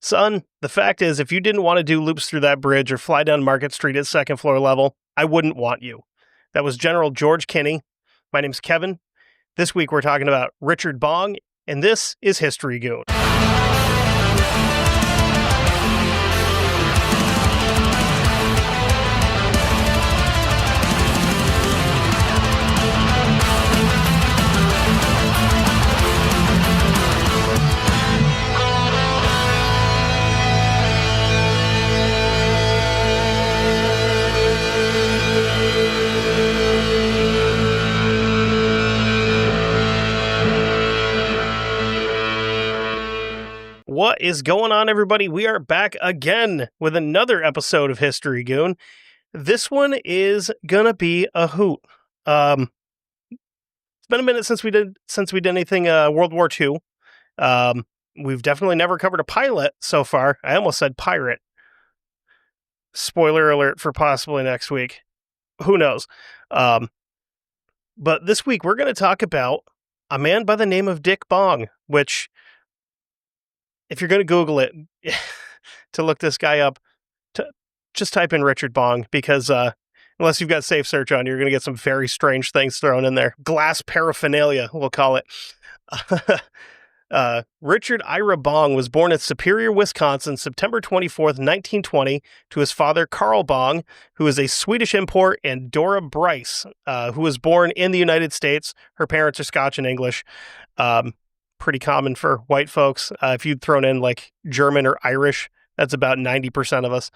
Son, the fact is, if you didn't want to do loops through that bridge or fly down Market Street at second floor level, I wouldn't want you. That was General George Kinney. My name's Kevin. This week we're talking about Richard Bong, and this is History Goon. What is going on, everybody? We are back again with another episode of History Goon. This one is gonna be a hoot. It's been a minute since we did anything World War II. We've definitely never covered a pilot so far. I almost said pirate. Spoiler alert for possibly next week. Who knows? But this week we're going to talk about a man by the name of Dick Bong, which, if you're going to Google it to look this guy up, just type in Richard Bong, because unless you've got Safe Search on, you're going to get some very strange things thrown in there. Glass paraphernalia, we'll call it. Richard Ira Bong was born in Superior, Wisconsin, September 24th, 1920, to his father, Carl Bong, who is a Swedish import, and Dora Bryce, who was born in the United States. Her parents are Scotch and English. Pretty common for white folks. If you'd thrown in like German or Irish, that's about 90% of us.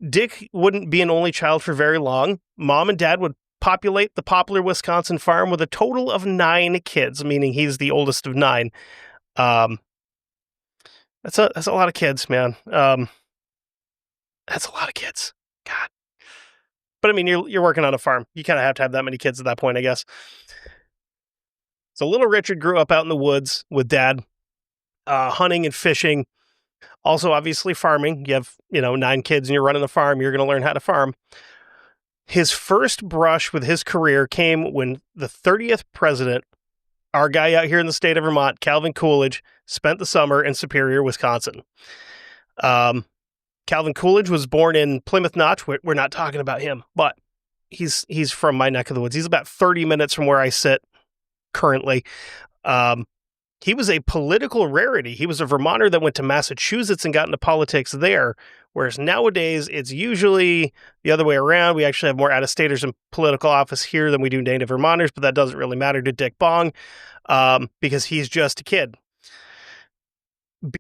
Dick wouldn't be an only child for very long. Mom and dad would populate the popular Wisconsin farm with a total of 9 kids, meaning he's the oldest of 9. That's a lot of kids, man. That's a lot of kids. God. But I mean, you're working on a farm. You kind of have to have that many kids at that point, I guess. So little Richard grew up out in the woods with dad, hunting and fishing. Also, obviously, farming. You have, 9 kids and you're running a farm. You're going to learn how to farm. His first brush with his career came when the 30th president, our guy out here in the state of Vermont, Calvin Coolidge, spent the summer in Superior, Wisconsin. Calvin Coolidge was born in Plymouth Notch. We're not talking about him, but he's from my neck of the woods. He's about 30 minutes from where I sit currently. He was a political rarity. He was a Vermonter that went to Massachusetts and got into politics there, whereas nowadays it's usually the other way around. We actually have more out-of-staters in political office here than we do native Vermonters, but that doesn't really matter to Dick Bong because he's just a kid.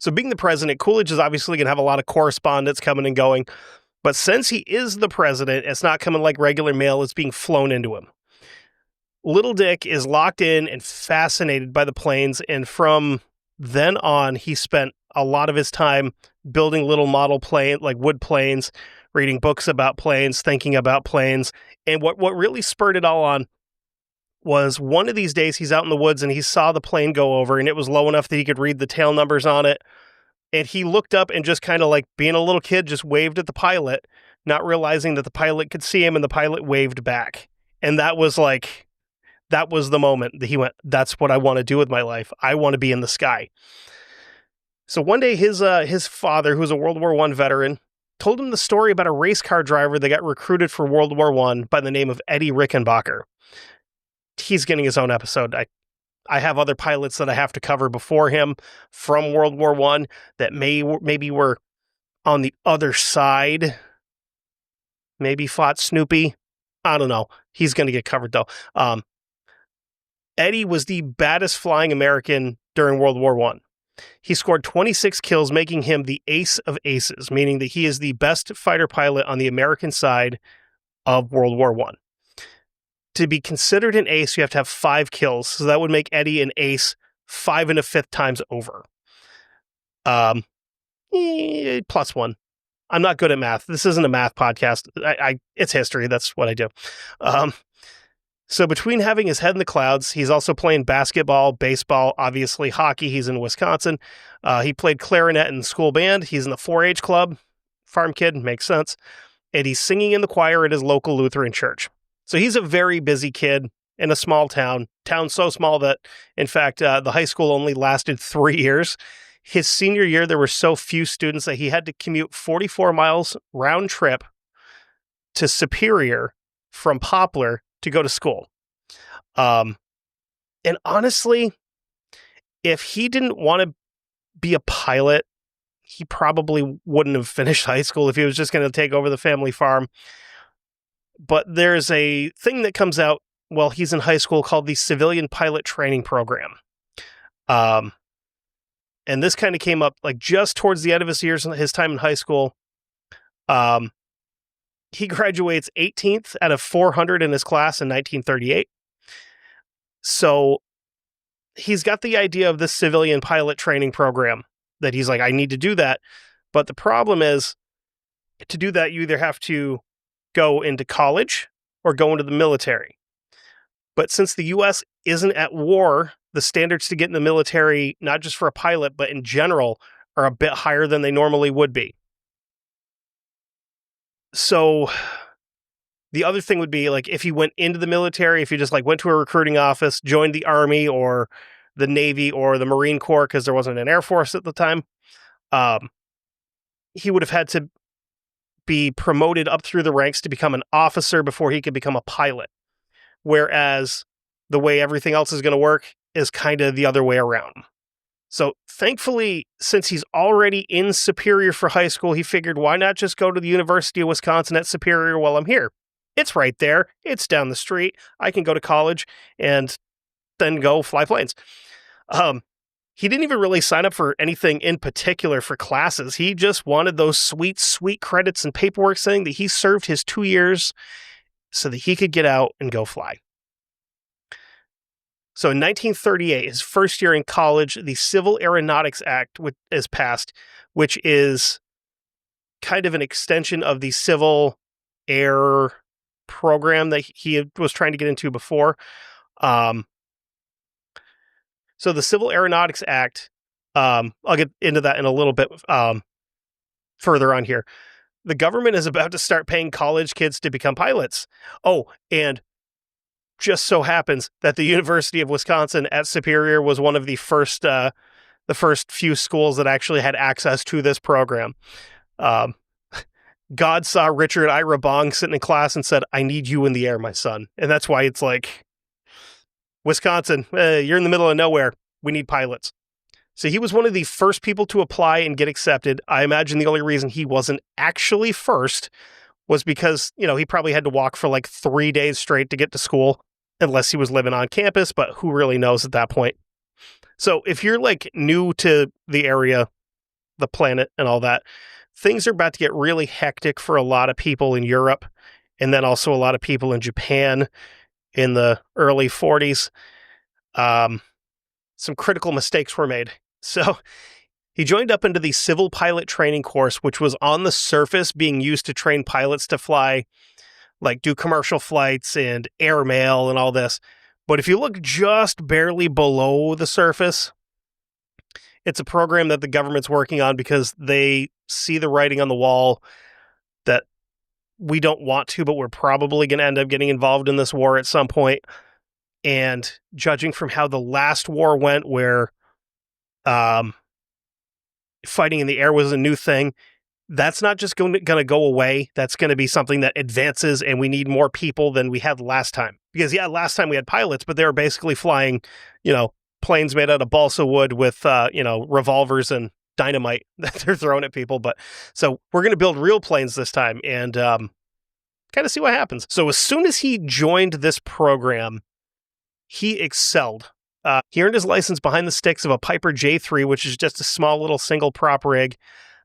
So being the president, Coolidge is obviously going to have a lot of correspondence coming and going, but since he is the president, it's not coming like regular mail. It's being flown into him. Little Dick is locked in and fascinated by the planes, and from then on, he spent a lot of his time building little model plane, like wood planes, reading books about planes, thinking about planes. And what really spurred it all on was one of these days he's out in the woods and he saw the plane go over, and it was low enough that he could read the tail numbers on it. And he looked up and just kind of like being a little kid, just waved at the pilot, not realizing that the pilot could see him, and the pilot waved back. And that was the moment that he went, that's what I want to do with my life. I want to be in the sky. So one day his father, who's a World War I veteran, told him the story about a race car driver that got recruited for World War I by the name of Eddie Rickenbacker. He's getting his own episode. I have other pilots that I have to cover before him from World War I that maybe were on the other side, maybe fought Snoopy. I don't know. He's going to get covered though. Eddie was the baddest flying American during World War I. He scored 26 kills, making him the ace of aces, meaning that he is the best fighter pilot on the American side of World War I. To be considered an ace, you have to have 5 kills, so that would make Eddie an ace 5 1/5 times over. +1. I'm not good at math. This isn't a math podcast. It's history. That's what I do. So between having his head in the clouds, he's also playing basketball, baseball, obviously hockey. He's in Wisconsin. He played clarinet in the school band. He's in the 4-H club. Farm kid, makes sense. And he's singing in the choir at his local Lutheran church. So he's a very busy kid in a small town so small that, in fact, the high school only lasted 3 years. His senior year, there were so few students that he had to commute 44 miles round trip to Superior from Poplar to go to school. And honestly, if he didn't want to be a pilot, he probably wouldn't have finished high school if he was just going to take over the family farm. But there's a thing that comes out while he's in high school called the Civilian Pilot Training Program. And this kind of came up like just towards the end of his time in high school. He graduates 18th out of 400 in his class in 1938. So he's got the idea of this civilian pilot training program that he's like, I need to do that. But the problem is, to do that, you either have to go into college or go into the military. But since the U.S. isn't at war, the standards to get in the military, not just for a pilot, but in general, are a bit higher than they normally would be. So the other thing would be, like, if you went into the military, if you just like went to a recruiting office, joined the Army or the Navy or the Marine Corps, because there wasn't an Air Force at the time, he would have had to be promoted up through the ranks to become an officer before he could become a pilot. Whereas the way everything else is going to work is kind of the other way around. So thankfully, since he's already in Superior for high school, he figured, why not just go to the University of Wisconsin at Superior while I'm here? It's right there. It's down the street. I can go to college and then go fly planes. He didn't even really sign up for anything in particular for classes. He just wanted those sweet, sweet credits and paperwork saying that he served his 2 years so that he could get out and go fly. So in 1938, his first year in college, the Civil Aeronautics Act is passed, which is kind of an extension of the Civil Air program that he was trying to get into before. So the Civil Aeronautics Act, I'll get into that in a little bit further on here. The government is about to start paying college kids to become pilots. Oh, and just so happens that the University of Wisconsin at Superior was one of the first few schools that actually had access to this program. God saw Richard Ira Bong sitting in class and said, I need you in the air, my son. And that's why it's like, Wisconsin, you're in the middle of nowhere. We need pilots. So he was one of the first people to apply and get accepted. I imagine the only reason he wasn't actually first was because, he probably had to walk for like 3 days straight to get to school, unless he was living on campus, but who really knows at that point? So if you're like new to the area, the planet and all that, things are about to get really hectic for a lot of people in Europe, and then also a lot of people in Japan in the early 40s. Some critical mistakes were made. So he joined up into the Civil Pilot Training Course, which was on the surface being used to train pilots to fly, like do commercial flights and airmail and all this. But if you look just barely below the surface, it's a program that the government's working on because they see the writing on the wall that we don't want to, but we're probably going to end up getting involved in this war at some point. And judging from how the last war went, where fighting in the air was a new thing, that's not just going to go away. That's going to be something that advances, and we need more people than we had last time. Because, last time we had pilots, but they were basically flying, planes made out of balsa wood with, revolvers and dynamite that they're throwing at people. But so we're going to build real planes this time and kind of see what happens. So as soon as he joined this program, he excelled. He earned his license behind the sticks of a Piper J3, which is just a small little single prop rig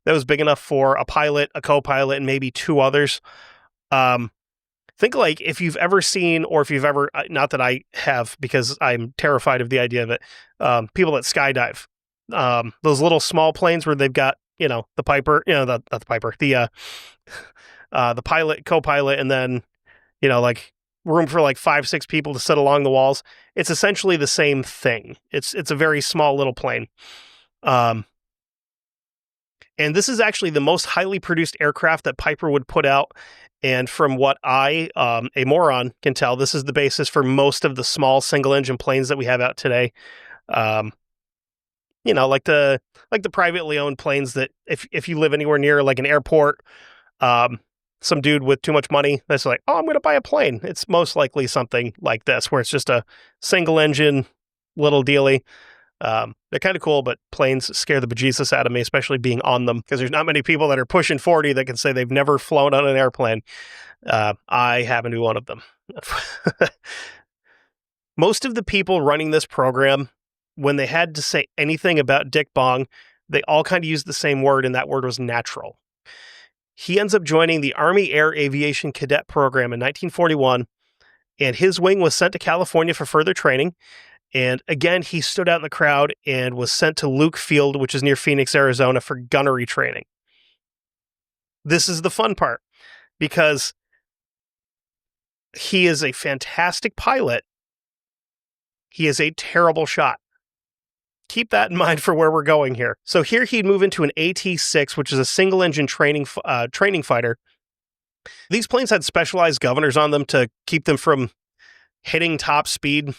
that was big enough for a pilot, a co-pilot, and maybe 2 others. Think like if you've ever seen, or if you've ever, not that I have because I'm terrified of the idea of it, people that skydive. Those little small planes where they've got, the Piper, not the Piper, the pilot, co-pilot, and then, like room for like 5-6 people to sit along the walls. It's essentially the same thing. It's a very small little plane. And this is actually the most highly produced aircraft that Piper would put out. And from what I, a moron, can tell, this is the basis for most of the small single-engine planes that we have out today. like the privately owned planes that if you live anywhere near like an airport, some dude with too much money that's like, oh, I'm going to buy a plane. It's most likely something like this, where it's just a single engine little dealy. They're kind of cool, but planes scare the bejesus out of me, especially being on them, because there's not many people that are pushing 40 that can say they've never flown on an airplane. I happen to be one of them. Most of the people running this program, when they had to say anything about Dick Bong, they all kind of used the same word, and that word was natural. He ends up joining the Army Air Aviation Cadet Program in 1941, and his wing was sent to California for further training. And again, he stood out in the crowd and was sent to Luke Field, which is near Phoenix, Arizona, for gunnery training. This is the fun part, because he is a fantastic pilot. He is a terrible shot. Keep that in mind for where we're going here. So here he'd move into an AT-6, which is a single-engine training fighter. These planes had specialized governors on them to keep them from hitting top speed.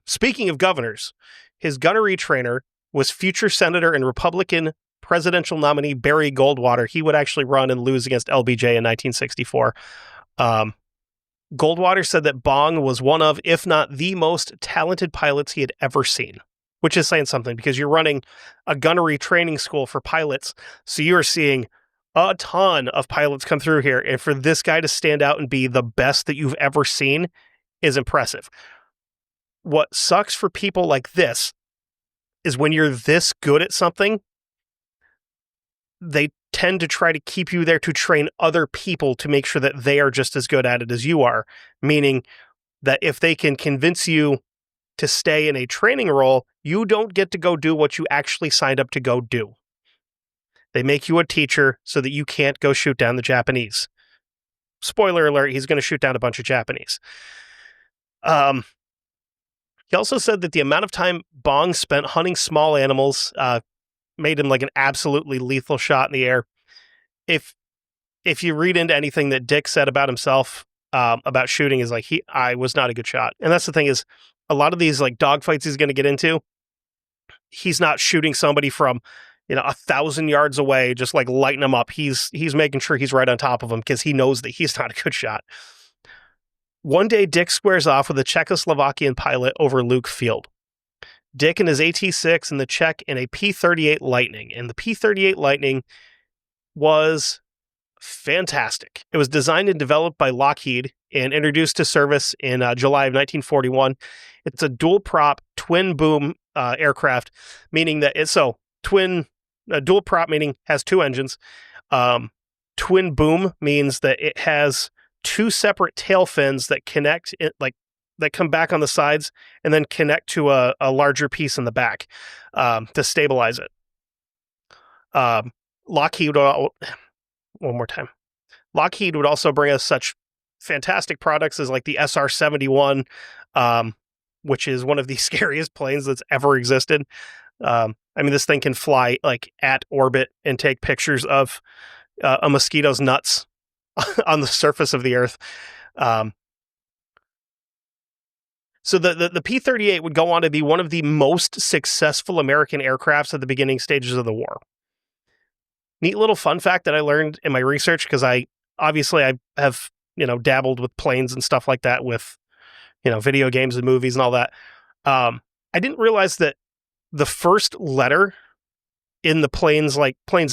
Speaking of governors, his gunnery trainer was future Senator and Republican presidential nominee Barry Goldwater. He would actually run and lose against LBJ in 1964. Goldwater said that Bong was one of, if not the most talented pilots he had ever seen, which is saying something, because you're running a gunnery training school for pilots. So you are seeing a ton of pilots come through here. And for this guy to stand out and be the best that you've ever seen is impressive. What sucks for people like this is when you're this good at something, they tend to try to keep you there to train other people to make sure that they are just as good at it as you are. Meaning that if they can convince you to stay in a training role, you don't get to go do what you actually signed up to go do. They make you a teacher so that you can't go shoot down the Japanese. Spoiler alert, he's going to shoot down a bunch of Japanese. He also said that the amount of time Bong spent hunting small animals made him like an absolutely lethal shot in the air. If you read into anything that Dick said about himself about shooting, is like, I was not a good shot. And that's the thing, is a lot of these like dogfights he's going to get into, he's not shooting somebody from 1,000 yards away, just like lighting them up. He's making sure he's right on top of them, because he knows that he's not a good shot. One day, Dick squares off with a Czechoslovakian pilot over Luke Field. Dick in his AT-6 and the Czech in a P-38 Lightning. And the P-38 Lightning was fantastic. It was designed and developed by Lockheed and introduced to service in July of 1941. It's a dual prop, twin boom aircraft, meaning that it's dual prop meaning has two engines. Twin boom means that it has two separate tail fins that connect it, that come back on the sides and then connect to a larger piece in the back to stabilize it. Lockheed would also bring us such fantastic products as like the SR-71, which is one of the scariest planes that's ever existed. This thing can fly like at orbit and take pictures of a mosquito's nuts on the surface of the earth. So the P-38 would go on to be one of the most successful American aircrafts at the beginning stages of the war. Neat little fun fact that I learned in my research, because I have dabbled with planes and stuff like that with video games and movies and all that. I didn't realize that the first letter in the plane's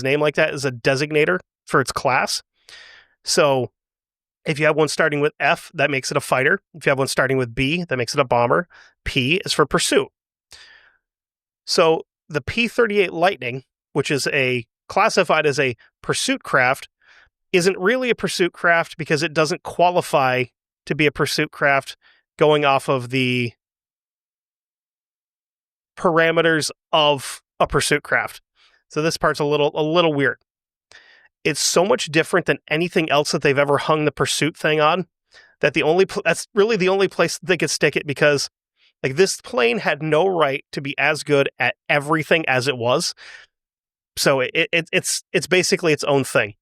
name like that is a designator for its class. So if you have one starting with F, that makes it a fighter. If you have one starting with B, that makes it a bomber. P is for pursuit. So the P-38 Lightning, which is classified as a pursuit craft, isn't really a pursuit craft because it doesn't qualify to be a pursuit craft going off of the parameters of a pursuit craft. So this part's a little weird. It's so much different than anything else that they've ever hung the pursuit thing on, that that's really the only place they could stick it, because like this plane had no right to be as good at everything as it was. So it's basically its own thing.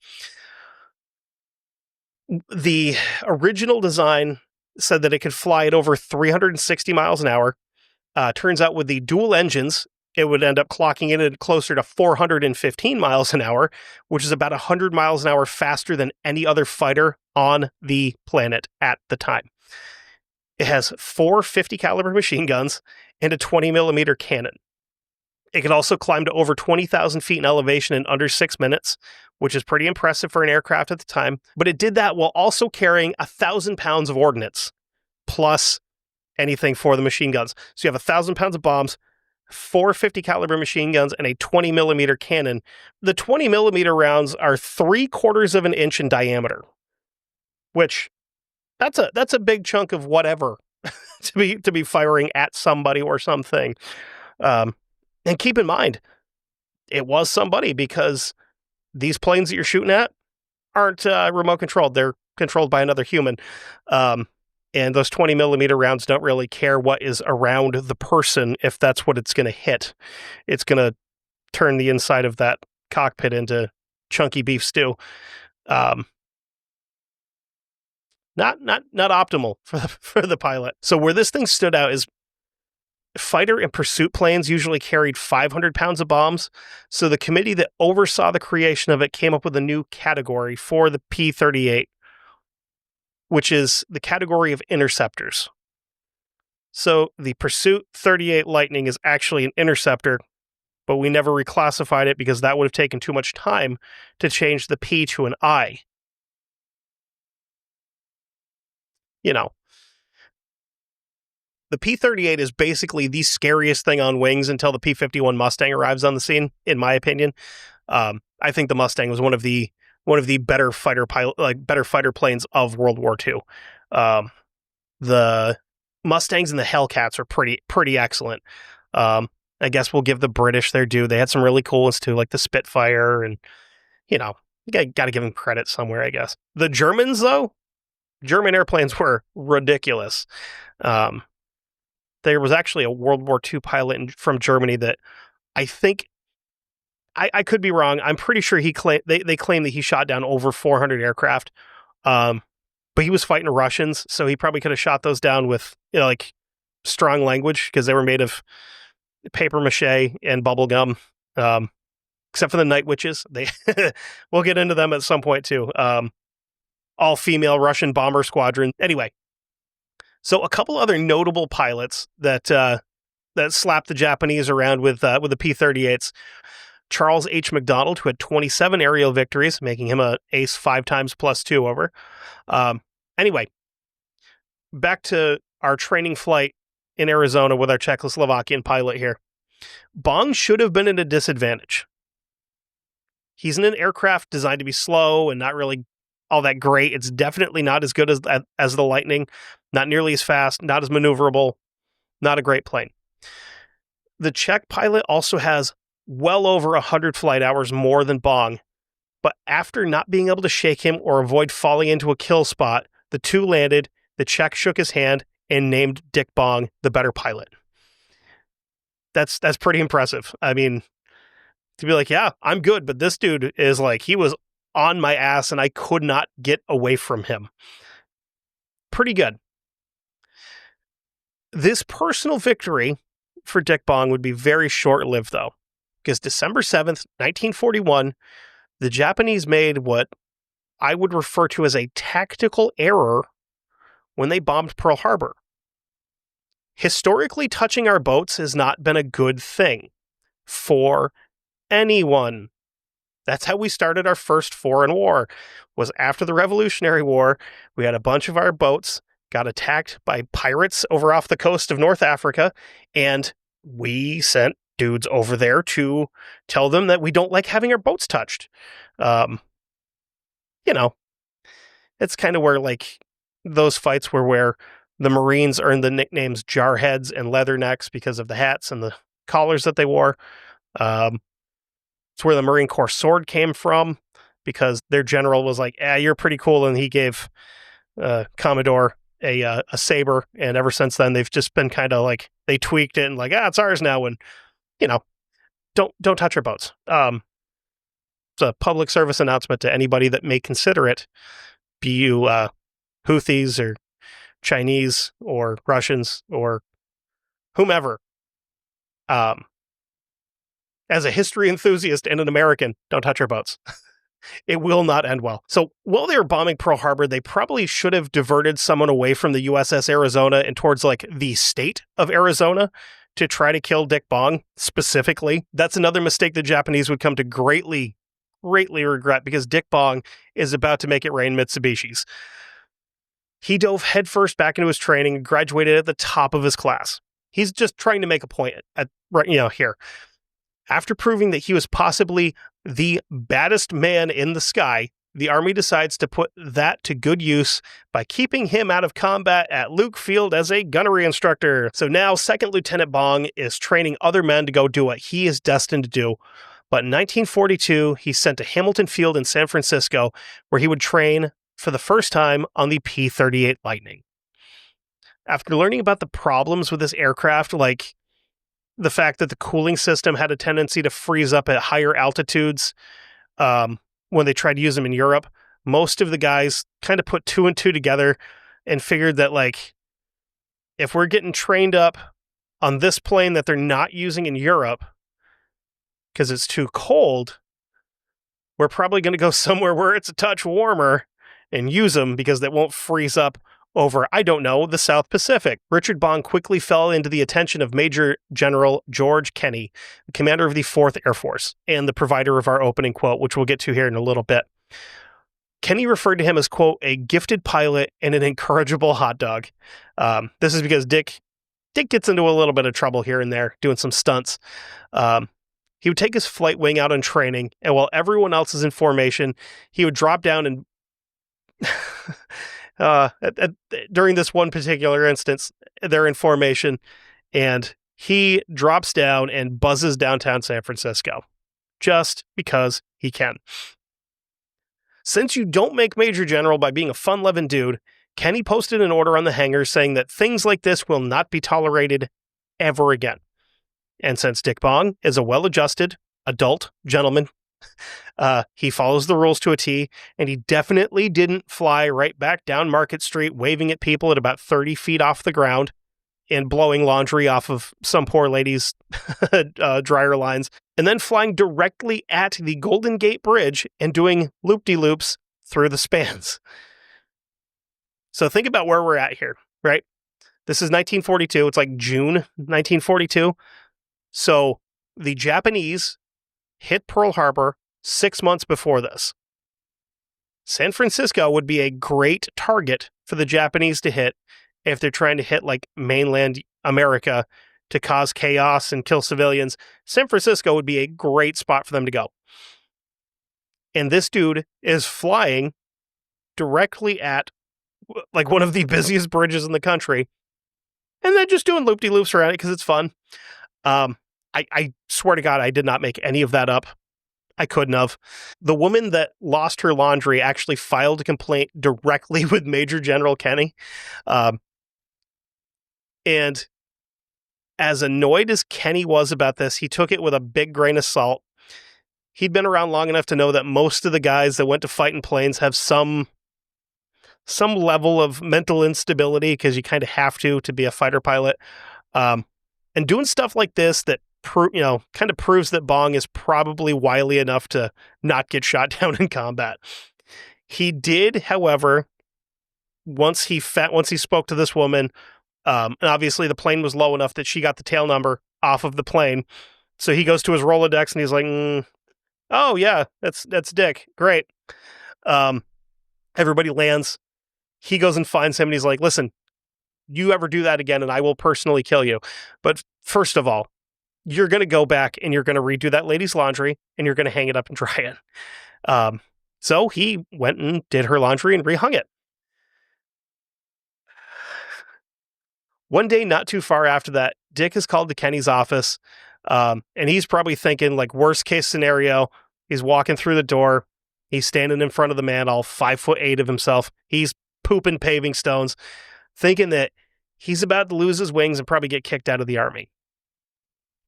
The original design said that it could fly at over 360 miles an hour. Turns out with the dual engines, it would end up clocking in at closer to 415 miles an hour, which is about 100 miles an hour faster than any other fighter on the planet at the time. It has 4 50 caliber machine guns and a 20 millimeter cannon. It can also climb to over 20,000 feet in elevation in under 6 minutes, which is pretty impressive for an aircraft at the time. But it did that while also carrying 1,000 pounds of ordnance, plus anything for the machine guns. So you have 1,000 pounds of bombs, 4 50 caliber machine guns, and a 20 millimeter cannon. The 20 millimeter rounds are 3/4 of an inch in diameter, which that's a big chunk of whatever to be firing at somebody or something. And keep in mind, it was somebody, because these planes that you're shooting at aren't remote controlled. They're controlled by another human. And those 20 millimeter rounds don't really care what is around the person if that's what it's going to hit. It's going to turn the inside of that cockpit into chunky beef stew. Not optimal for the pilot. So where this thing stood out is fighter and pursuit planes usually carried 500 pounds of bombs. So the committee that oversaw the creation of it came up with a new category for the P-38, which is the category of interceptors. So the Pursuit 38 Lightning is actually an interceptor, but we never reclassified it because that would have taken too much time to change the P to an I. You know, the P-38 is basically the scariest thing on wings until the P-51 Mustang arrives on the scene, in my opinion. I think the Mustang was one of the better fighter planes of World War II. The Mustangs and the Hellcats are pretty excellent. I guess we'll give the British their due. They had some really cool ones too, like the Spitfire, and you got to give them credit somewhere, I guess. The Germans, though, German airplanes were ridiculous. There was actually a World War II pilot from Germany that I think, I could be wrong. I'm pretty sure they claim that he shot down over 400 aircraft. But he was fighting Russians, so he probably could have shot those down with, like strong language, because they were made of paper mache and bubble gum. Except for the Night Witches. We'll get into them at some point too. All female Russian bomber squadron. Anyway, so a couple other notable pilots that slapped the Japanese around with the P-38s. Charles H. McDonald, who had 27 aerial victories, making him an ace 5 times +2 over. Anyway, back to our training flight in Arizona with our Czechoslovakian pilot here. Bong should have been at a disadvantage. He's in an aircraft designed to be slow and not really all that great. It's definitely not as good as the Lightning, not nearly as fast, not as maneuverable, not a great plane. The Czech pilot also has well over 100 flight hours more than Bong, but after not being able to shake him or avoid falling into a kill spot, the two landed, the Czech shook his hand, and named Dick Bong the better pilot. That's pretty impressive. I mean, to be like, yeah, I'm good, but this dude is like, he was on my ass and I could not get away from him. Pretty good. This personal victory for Dick Bong would be very short-lived, though, because December 7th, 1941, the Japanese made what I would refer to as a tactical error when they bombed Pearl Harbor. Historically, touching our boats has not been a good thing for anyone. That's how we started our first foreign war, was after the Revolutionary War. We had a bunch of our boats got attacked by pirates over off the coast of North Africa, and we sent dudes over there to tell them that we don't like having our boats touched. It's kind of where, like, those fights were where the Marines earned the nicknames Jarheads and Leathernecks because of the hats and the collars that they wore. It's where the Marine Corps sword came from, because their general was like, you're pretty cool, and he gave Commodore a saber, and ever since then they've just been kind of like, they tweaked it and like, it's ours now, and don't touch our boats. It's a public service announcement to anybody that may consider it, be you Houthis or Chinese or Russians or whomever. As a history enthusiast and an American, don't touch our boats. It will not end well. So while they were bombing Pearl Harbor, they probably should have diverted someone away from the USS Arizona and towards like the state of Arizona to try to kill Dick Bong specifically. That's another mistake the Japanese would come to greatly regret, because Dick Bong is about to make it rain Mitsubishis. He dove headfirst back into his training and graduated at the top of his class. He's just trying to make a point here. After proving that he was possibly the baddest man in the sky, the Army decides to put that to good use by keeping him out of combat at Luke Field as a gunnery instructor. So now Second Lieutenant Bong is training other men to go do what he is destined to do. But in 1942, he's sent to Hamilton Field in San Francisco, where he would train for the first time on the P-38 Lightning. After learning about the problems with this aircraft, like the fact that the cooling system had a tendency to freeze up at higher altitudes when they tried to use them in Europe, most of the guys kind of put two and two together and figured that, like, if we're getting trained up on this plane that they're not using in Europe because it's too cold, we're probably going to go somewhere where it's a touch warmer and use them because they won't freeze up over, I don't know, the South Pacific. Richard Bong quickly fell into the attention of Major General George Kenney, the commander of the 4th Air Force, and the provider of our opening quote, which we'll get to here in a little bit. Kenney referred to him as, quote, a gifted pilot and an incorrigible hot dog. This is because Dick gets into a little bit of trouble here and there, doing some stunts. He would take his flight wing out on training, and while everyone else is in formation, he would drop down and during this one particular instance, they're in formation, and he drops down and buzzes downtown San Francisco just because he can. Since you don't make Major General by being a fun-loving dude, Kenney posted an order on the hangar saying that things like this will not be tolerated ever again. And since Dick Bong is a well-adjusted adult gentleman, he follows the rules to a T, and he definitely didn't fly right back down Market Street waving at people at about 30 feet off the ground and blowing laundry off of some poor lady's dryer lines, and then flying directly at the Golden Gate Bridge and doing loop-de-loops through the spans. So think about where we're at here, right? This is 1942. It's like June 1942. So the Japanese hit Pearl Harbor 6 months before this. San Francisco would be a great target for the Japanese to hit if they're trying to hit like mainland America to cause chaos and kill civilians. San Francisco would be a great spot for them to go. And this dude is flying directly at like one of the busiest bridges in the country, and then just doing loop-de-loops around it because it's fun. I swear to God, I did not make any of that up. I couldn't have. The woman that lost her laundry actually filed a complaint directly with Major General Kenney. And as annoyed as Kenney was about this, he took it with a big grain of salt. He'd been around long enough to know that most of the guys that went to fight in planes have some level of mental instability because you kind of have to be a fighter pilot. And doing stuff like this that kind of proves that Bong is probably wily enough to not get shot down in combat. He did, however, once he spoke to this woman, and obviously the plane was low enough that she got the tail number off of the plane. So he goes to his Rolodex and he's like, oh yeah, that's Dick. Great. Everybody lands. He goes and finds him and he's like, listen, you ever do that again and I will personally kill you. But first of all, you're going to go back and you're going to redo that lady's laundry and you're going to hang it up and dry it. So he went and did her laundry and rehung it. One day, not too far after that, Dick is called to Kenney's office, and he's probably thinking, like, worst case scenario, he's walking through the door, he's standing in front of the man, all 5'8" of himself, he's pooping paving stones, thinking that he's about to lose his wings and probably get kicked out of the Army.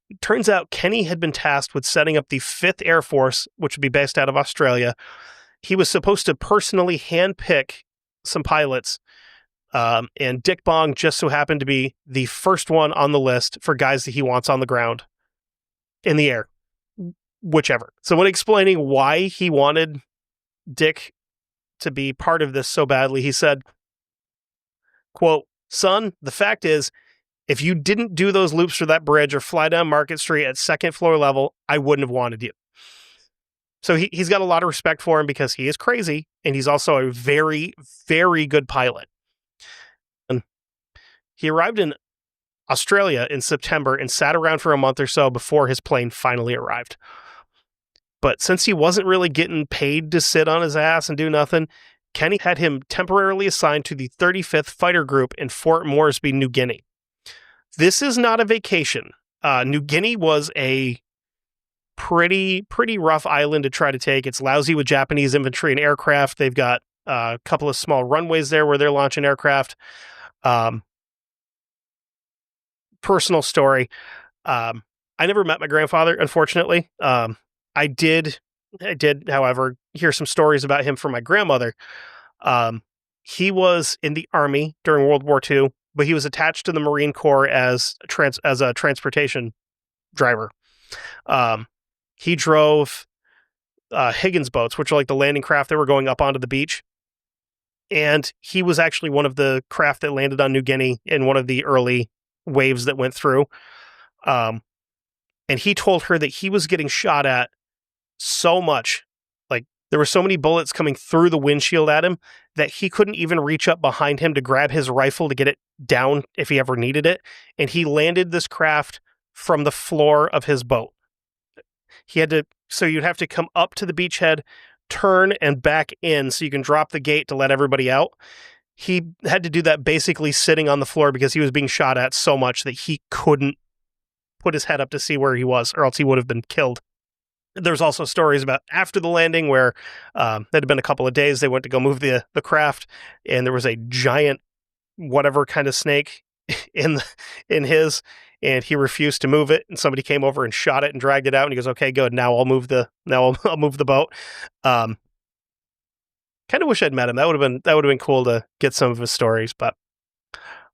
It turns out Kenney had been tasked with setting up the 5th Air Force, which would be based out of Australia. He was supposed to personally handpick some pilots, and Dick Bong just so happened to be the first one on the list for guys that he wants on the ground in the air. whichever. So when explaining why he wanted Dick to be part of this so badly, he said, quote, "Son, the fact is, if you didn't do those loops for that bridge or fly down Market Street at second floor level, I wouldn't have wanted you." So he's got a lot of respect for him because he is crazy, and he's also a very, very good pilot. And he arrived in Australia in September and sat around for a month or so before his plane finally arrived. But since he wasn't really getting paid to sit on his ass and do nothing, Kenny had him temporarily assigned to the 35th Fighter Group in Fort Moresby, New Guinea. This is not a vacation. New Guinea was a pretty rough island to try to take. It's lousy with Japanese infantry and aircraft. They've got a couple of small runways there where they're launching aircraft. Personal story. I never met my grandfather, unfortunately. I did, however, hear some stories about him from my grandmother. He was in the Army during World War II, but he was attached to the Marine Corps as a transportation driver. He drove Higgins boats, which are like the landing craft that were going up onto the beach. And he was actually one of the craft that landed on New Guinea in one of the early waves that went through. And he told her that he was getting shot at so much, like there were so many bullets coming through the windshield at him that he couldn't even reach up behind him to grab his rifle to get it down if he ever needed it. And he landed this craft from the floor of his boat. So you'd have to come up to the beachhead, turn and back in so you can drop the gate to let everybody out. He had to do that basically sitting on the floor because he was being shot at so much that he couldn't put his head up to see where he was, or else he would have been killed. There's also stories about after the landing where it had been a couple of days, they went to go move the craft, and there was a giant whatever kind of snake in his, and he refused to move it, and somebody came over and shot it and dragged it out, and he goes, "Okay, good, now I'll move the boat." Kind of wish I'd met him. That would have been cool to get some of his stories, but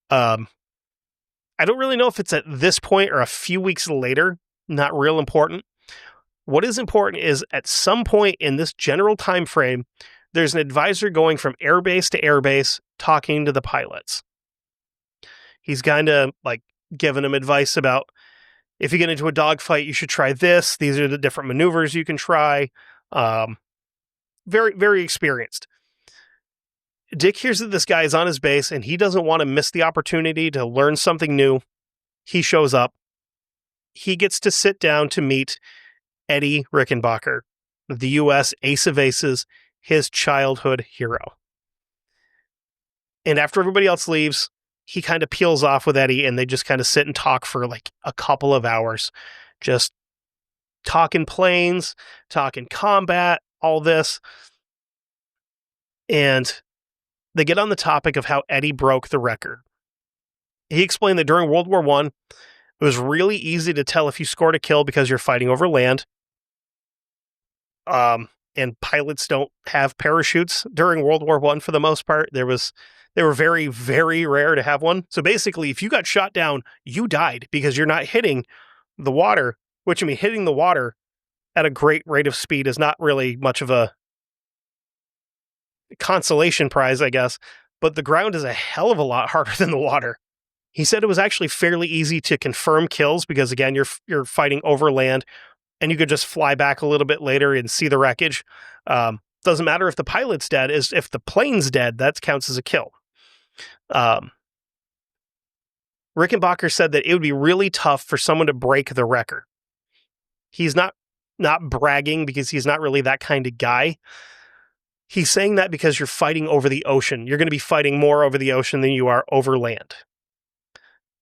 I don't really know if it's at this point or a few weeks later. Not real important. What is important is at some point in this general time frame, there's an advisor going from airbase to airbase talking to the pilots. He's kind of like giving them advice about if you get into a dogfight, you should try this. These are the different maneuvers you can try. Very, very experienced. Dick hears that this guy is on his base and he doesn't want to miss the opportunity to learn something new. He shows up. He gets to sit down to meet Eddie Rickenbacker, the U.S. ace of aces, his childhood hero. And after everybody else leaves, he kind of peels off with Eddie, and they just kind of sit and talk for like a couple of hours. Just talking planes, talking combat, all this. And they get on the topic of how Eddie broke the record. He explained that during World War I, it was really easy to tell if you scored a kill because you're fighting over land. And pilots don't have parachutes during World War I for the most part. They were very, very rare to have one. So basically, if you got shot down, you died because you're not hitting the water, which I mean, hitting the water at a great rate of speed is not really much of a consolation prize, I guess, but the ground is a hell of a lot harder than the water. He said it was actually fairly easy to confirm kills because, again, you're fighting over land, and you could just fly back a little bit later and see the wreckage. Doesn't matter if the pilot's dead. If the plane's dead, that counts as a kill. Rickenbacker said that it would be really tough for someone to break the record. He's not bragging because he's not really that kind of guy. He's saying that because you're fighting over the ocean. You're going to be fighting more over the ocean than you are over land.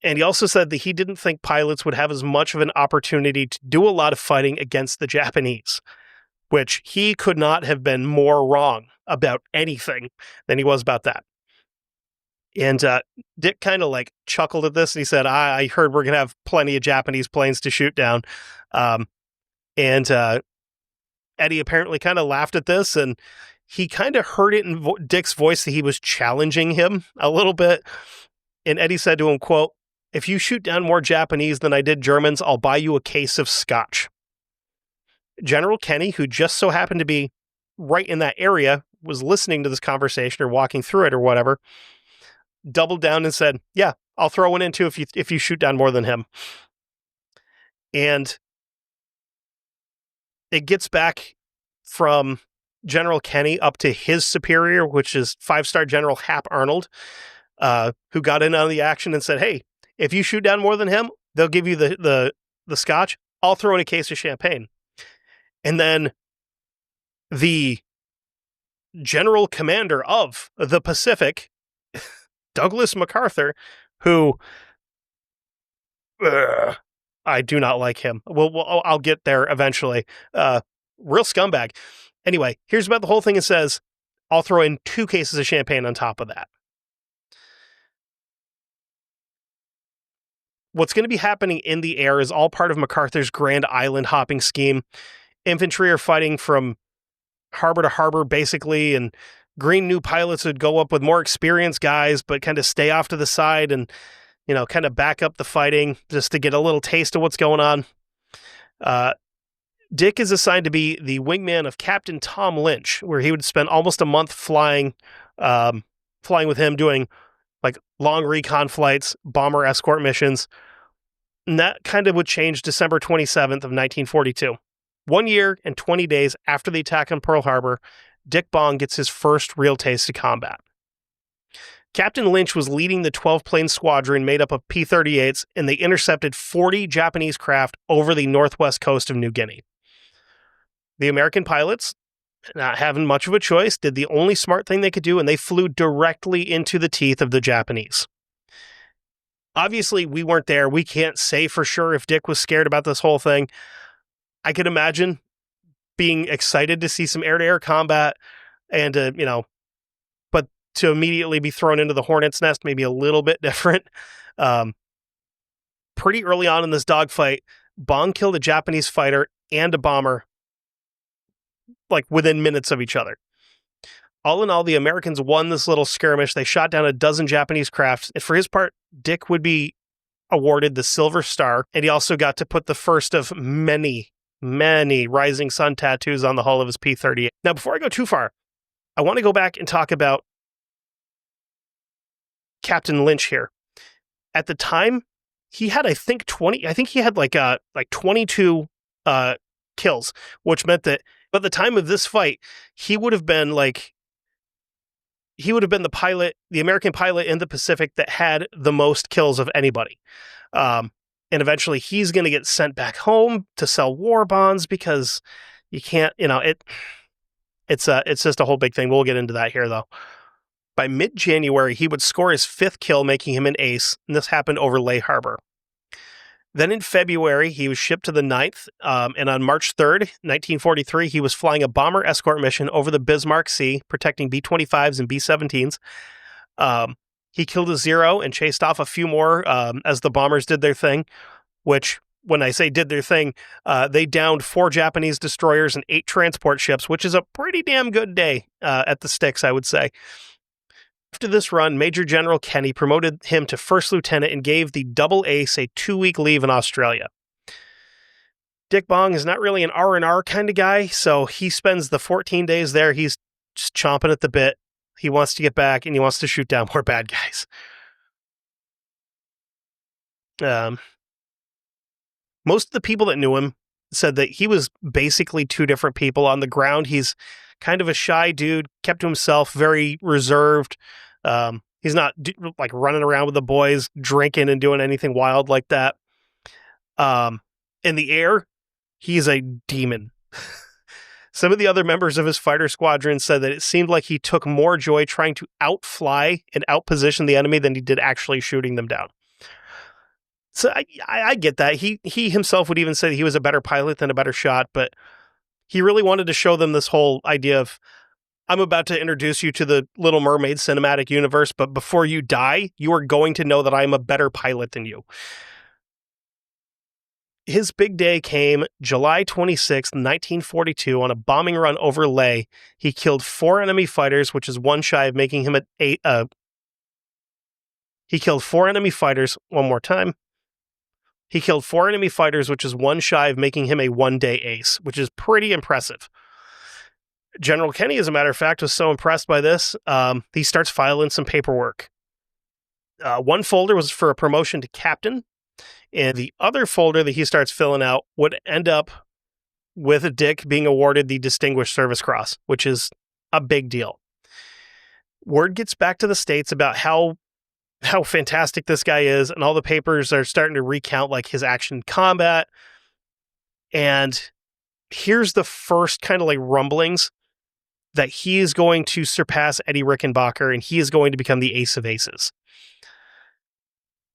And he also said that he didn't think pilots would have as much of an opportunity to do a lot of fighting against the Japanese, which he could not have been more wrong about anything than he was about that. And Dick kind of like chuckled at this, and he said, I heard we're going to have plenty of Japanese planes to shoot down. And Eddie apparently kind of laughed at this, and he kind of heard it in Dick's voice that he was challenging him a little bit. And Eddie said to him, quote, "If you shoot down more Japanese than I did Germans, I'll buy you a case of scotch." General Kenny, who just so happened to be right in that area, was listening to this conversation or walking through it or whatever, doubled down and said, yeah, I'll throw one in too if you shoot down more than him. And it gets back from General Kenny up to his superior, which is 5-star General Hap Arnold, who got in on the action and said, hey, if you shoot down more than him, they'll give you the scotch. I'll throw in a case of champagne. And then the general commander of the Pacific, Douglas MacArthur, who I do not like him. I'll get there eventually. Real scumbag. Anyway, here's about the whole thing. It says, I'll throw in 2 cases of champagne on top of that. What's going to be happening in the air is all part of MacArthur's grand island hopping scheme. Infantry are fighting from harbor to harbor, basically, and green new pilots would go up with more experienced guys, but kind of stay off to the side and, kind of back up the fighting just to get a little taste of what's going on. Dick is assigned to be the wingman of Captain Tom Lynch, where he would spend almost a month flying with him, doing like long recon flights, bomber escort missions. And that kind of would change December 27th of 1942. 1 year and 20 days after the attack on Pearl Harbor, Dick Bong gets his first real taste of combat. Captain Lynch was leading the 12-plane squadron made up of P-38s, and they intercepted 40 Japanese craft over the northwest coast of New Guinea. The American pilots, not having much of a choice, did the only smart thing they could do, and they flew directly into the teeth of the Japanese. Obviously, we weren't there. We can't say for sure if Dick was scared about this whole thing. I could imagine being excited to see some air-to-air combat and, but to immediately be thrown into the hornet's nest, maybe a little bit different. Pretty early on in this dogfight, Bong killed a Japanese fighter and a bomber, like within minutes of each other. All in all, the Americans won this little skirmish. They shot down a dozen Japanese crafts. And for his part, Dick would be awarded the Silver Star, and he also got to put the first of many rising sun tattoos on the hull of his P-38. Now, before I go too far, I want to go back and talk about Captain Lynch here. At the time, he had, I think he had like 22 kills, which meant that at the time of this fight, he would have been the pilot, the American pilot in the Pacific that had the most kills of anybody. And eventually he's going to get sent back home to sell war bonds because you can't, it's just a whole big thing. We'll get into that here though. By mid-January, he would score his 5th kill, making him an ace. And this happened over Leh Harbor. Then in February, he was shipped to the 9th. And on March 3rd, 1943, he was flying a bomber escort mission over the Bismarck Sea, protecting B-25s and B-17s. He killed a Zero and chased off a few more as the bombers did their thing, which, when I say did their thing, they downed 4 Japanese destroyers and 8 transport ships, which is a pretty damn good day at the sticks, I would say. After this run, Major General Kenny promoted him to first lieutenant and gave the double ace a 2-week leave in Australia. Dick Bong is not really an R&R kind of guy, so he spends the 14 days there. He's just chomping at the bit. He wants to get back, and he wants to shoot down more bad guys. Most of the people that knew him said that he was basically 2 different people. On the ground, he's kind of a shy dude, kept to himself, very reserved. He's not like running around with the boys, drinking and doing anything wild like that. In the air, he's a demon. Some of the other members of his fighter squadron said that it seemed like he took more joy trying to outfly and outposition the enemy than he did actually shooting them down. So I get that. He himself would even say that he was a better pilot than a better shot, but he really wanted to show them this whole idea of, I'm about to introduce you to the Little Mermaid cinematic universe, but before you die, you are going to know that I'm a better pilot than you. His big day came July 26, 1942, on a bombing run over Leh. He killed 4 enemy fighters, which is one shy of making him he killed 4 enemy fighters, one more time. He killed 4 enemy fighters, which is one shy of making him a one-day ace, which is pretty impressive. General Kenny, as a matter of fact, was so impressed by this, he starts filing some paperwork. One folder was for a promotion to captain, and the other folder that he starts filling out would end up with Dick being awarded the Distinguished Service Cross, which is a big deal. Word gets back to the States about how fantastic this guy is, and all the papers are starting to recount like his action in combat. And here's the first kind of like rumblings that he is going to surpass Eddie Rickenbacker, and he is going to become the ace of aces.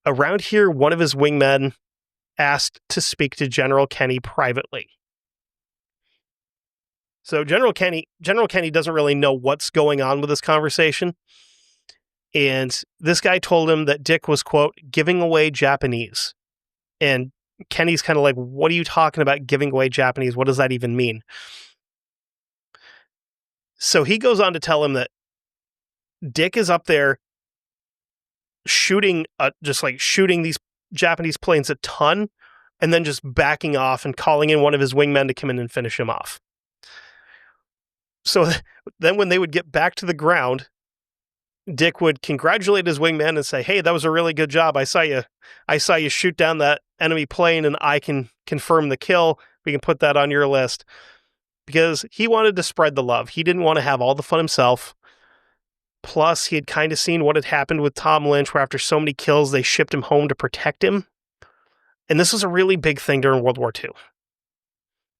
Around here, one of his wingmen asked to speak to General Kenny privately. So General Kenny doesn't really know what's going on with this conversation. And this guy told him that Dick was, quote, giving away Japanese. And Kenny's kind of like, what are you talking about giving away Japanese? What does that even mean? So he goes on to tell him that Dick is up there shooting these Japanese planes a ton, and then just backing off and calling in one of his wingmen to come in and finish him off. So then when they would get back to the ground, Dick would congratulate his wingman and say, hey, that was a really good job. I saw you shoot down that enemy plane, and I can confirm the kill. We can put that on your list. Because he wanted to spread the love. He didn't want to have all the fun himself. Plus, he had kind of seen what had happened with Tom Lynch, where after so many kills, they shipped him home to protect him. And this was a really big thing during World War II.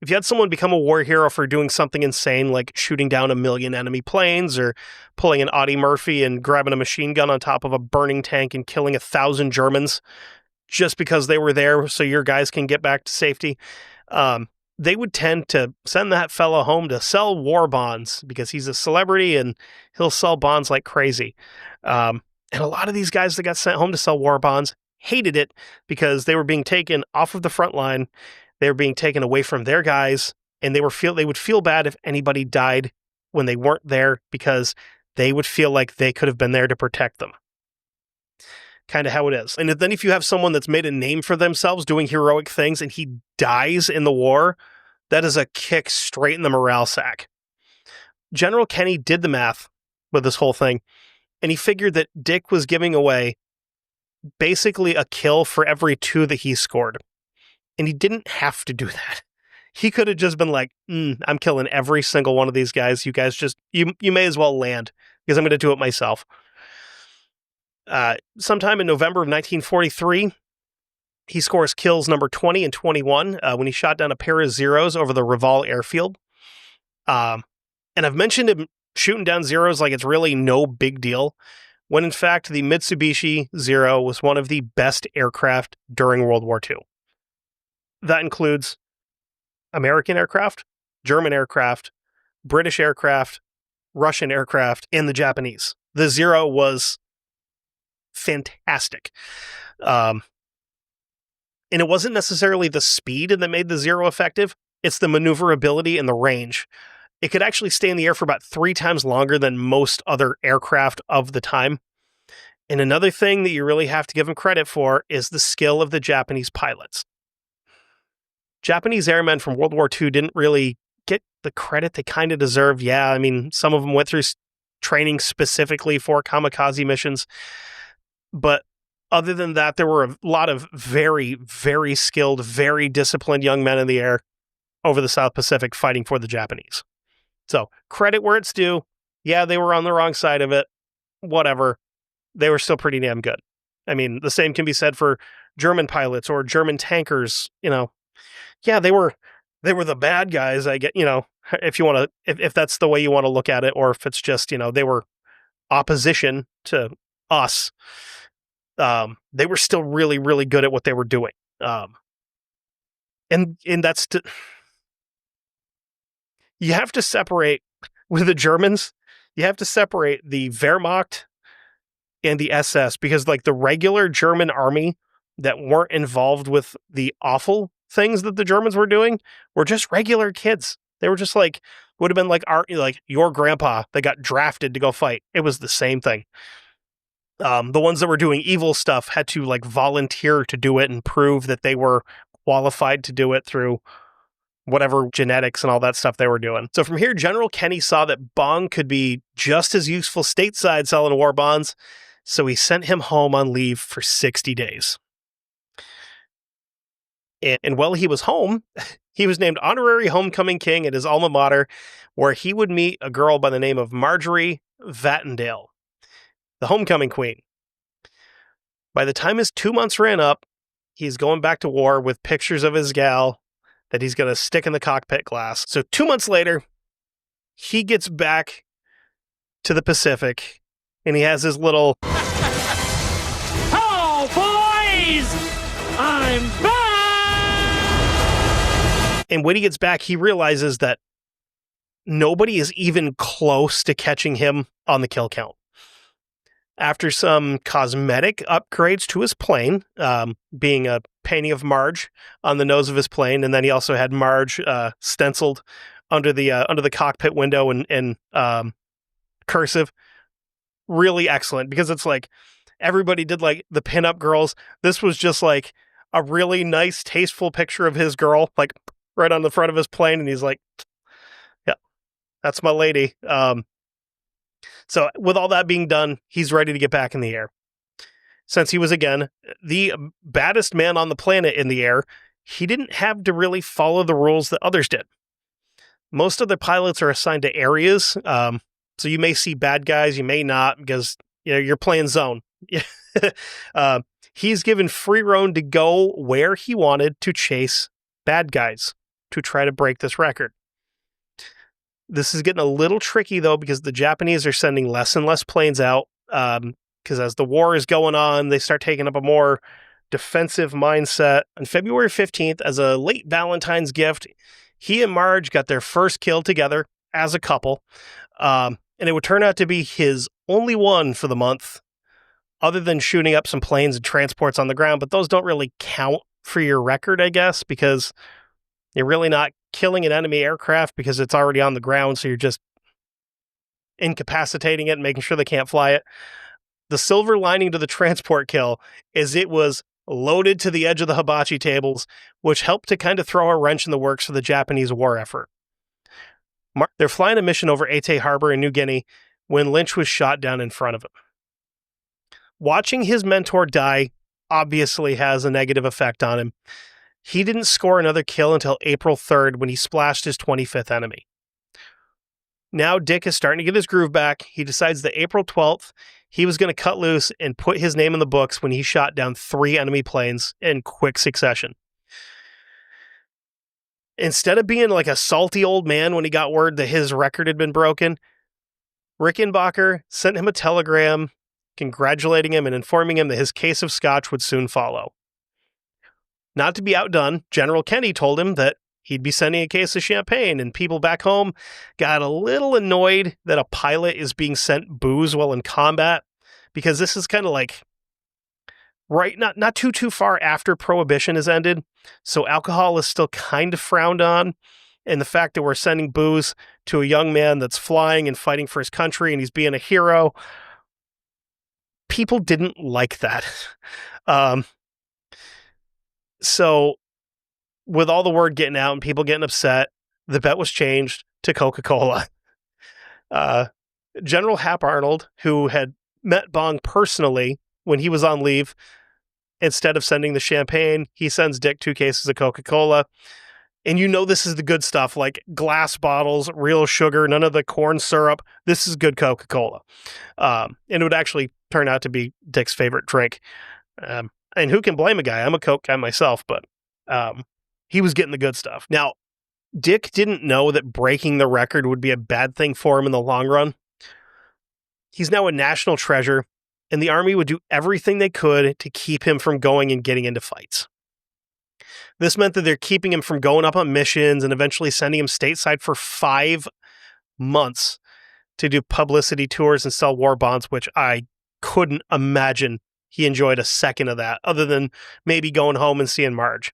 If you had someone become a war hero for doing something insane, like shooting down 1 million enemy planes, or pulling an Audie Murphy and grabbing a machine gun on top of a burning tank and killing 1,000 Germans just because they were there so your guys can get back to safety, they would tend to send that fellow home to sell war bonds because he's a celebrity and he'll sell bonds like crazy. And a lot of these guys that got sent home to sell war bonds hated it because they were being taken off of the front line. They were being taken away from their guys, and they would feel bad if anybody died when they weren't there because they would feel like they could have been there to protect them. Kind of how it is. And then if you have someone that's made a name for themselves doing heroic things and he dies in the war, that is a kick straight in the morale sack. General Kenny did the math with this whole thing, and he figured that Dick was giving away basically a kill for every 2 that he scored. And he didn't have to do that. He could have just been like, I'm killing every single one of these guys. You guys just, you may as well land because I'm going to do it myself. Sometime in November of 1943, he scores kills number 20 and 21 when he shot down a pair of Zeros over the Reval airfield. And I've mentioned him shooting down Zeros like it's really no big deal, when in fact the Mitsubishi Zero was one of the best aircraft during World War II. That includes American aircraft, German aircraft, British aircraft, Russian aircraft, and the Japanese. The Zero was fantastic. And it wasn't necessarily the speed that made the Zero effective. It's the maneuverability and the range. It could actually stay in the air for about 3 times longer than most other aircraft of the time. And another thing that you really have to give them credit for is the skill of the Japanese pilots. Japanese airmen from World War II didn't really get the credit they kind of deserve. Yeah, I mean, some of them went through training specifically for kamikaze missions. But other than that, there were a lot of very, very skilled, very disciplined young men in the air over the South Pacific fighting for the Japanese. So credit where it's due. Yeah, they were on the wrong side of it. Whatever. They were still pretty damn good. I mean, the same can be said for German pilots or German tankers. Yeah, they were the bad guys. I get, if you want to, if that's the way you want to look at it, or if it's just, they were opposition to us. They were still really, really good at what they were doing. And that's you have to separate with the Germans. You have to separate the Wehrmacht and the SS, because like the regular German army that weren't involved with the awful things that the Germans were doing were just regular kids. They were just like, would have been like your grandpa that got drafted to go fight. It was the same thing. The ones that were doing evil stuff had to like volunteer to do it and prove that they were qualified to do it through whatever genetics and all that stuff they were doing. So from here, General Kenny saw that Bong could be just as useful stateside selling war bonds, so he sent him home on leave for 60 days. And while he was home, he was named honorary homecoming king at his alma mater, where he would meet a girl by the name of Marjorie Vattendale, the homecoming queen. By the time his 2 months ran up, he's going back to war with pictures of his gal that he's going to stick in the cockpit glass. So 2 months later, he gets back to the Pacific, and he has his little... Oh, boys! I'm back! And when he gets back, he realizes that nobody is even close to catching him on the kill count. After some cosmetic upgrades to his plane, being a painting of Marge on the nose of his plane, and then he also had Marge stenciled under the cockpit window in cursive. Really excellent, because it's like everybody did like the pinup girls. This was just like a really nice, tasteful picture of his girl, like right on the front of his plane, and he's like, "Yeah, that's my lady." So with all that being done, he's ready to get back in the air. Since he was, again, the baddest man on the planet in the air, he didn't have to really follow the rules that others did. Most of the pilots are assigned to areas, so you may see bad guys, you may not, because you're playing zone. He's given free rein to go where he wanted to chase bad guys to try to break this record. This is getting a little tricky, though, because the Japanese are sending less and less planes out, because as the war is going on, they start taking up a more defensive mindset. On February 15th, as a late Valentine's gift, he and Marge got their first kill together as a couple, and it would turn out to be his only one for the month, other than shooting up some planes and transports on the ground, but those don't really count for your record, I guess, because you're really not killing an enemy aircraft because it's already on the ground, so you're just incapacitating it and making sure they can't fly it. The silver lining to the transport kill is it was loaded to the edge of the hibachi tables, which helped to kind of throw a wrench in the works for the Japanese war effort. They're flying a mission over Ate Harbor in New Guinea when Lynch was shot down in front of him. Watching his mentor die obviously has a negative effect on him. He didn't score another kill until April 3rd when he splashed his 25th enemy. Now Dick is starting to get his groove back. He decides that April 12th, he was going to cut loose and put his name in the books when he shot down 3 enemy planes in quick succession. Instead of being like a salty old man when he got word that his record had been broken, Rickenbacker sent him a telegram congratulating him and informing him that his case of scotch would soon follow. Not to be outdone, General Kenny told him that he'd be sending a case of champagne, and people back home got a little annoyed that a pilot is being sent booze while in combat, because this is kind of like right, not too far after Prohibition has ended, so alcohol is still kind of frowned on, and the fact that we're sending booze to a young man that's flying and fighting for his country and he's being a hero, people didn't like that. So with all the word getting out and people getting upset, the bet was changed to Coca-Cola. General Hap Arnold, who had met Bong personally when he was on leave, instead of sending the champagne, he sends Dick 2 cases of Coca-Cola. And this is the good stuff, like glass bottles, real sugar, none of the corn syrup. This is good Coca-Cola. And it would actually turn out to be Dick's favorite drink. And who can blame a guy? I'm a Coke guy myself, but he was getting the good stuff. Now, Dick didn't know that breaking the record would be a bad thing for him in the long run. He's now a national treasure, and the Army would do everything they could to keep him from going and getting into fights. This meant that they're keeping him from going up on missions and eventually sending him stateside for 5 months to do publicity tours and sell war bonds, which I couldn't imagine he enjoyed a second of that, other than maybe going home and seeing Marge.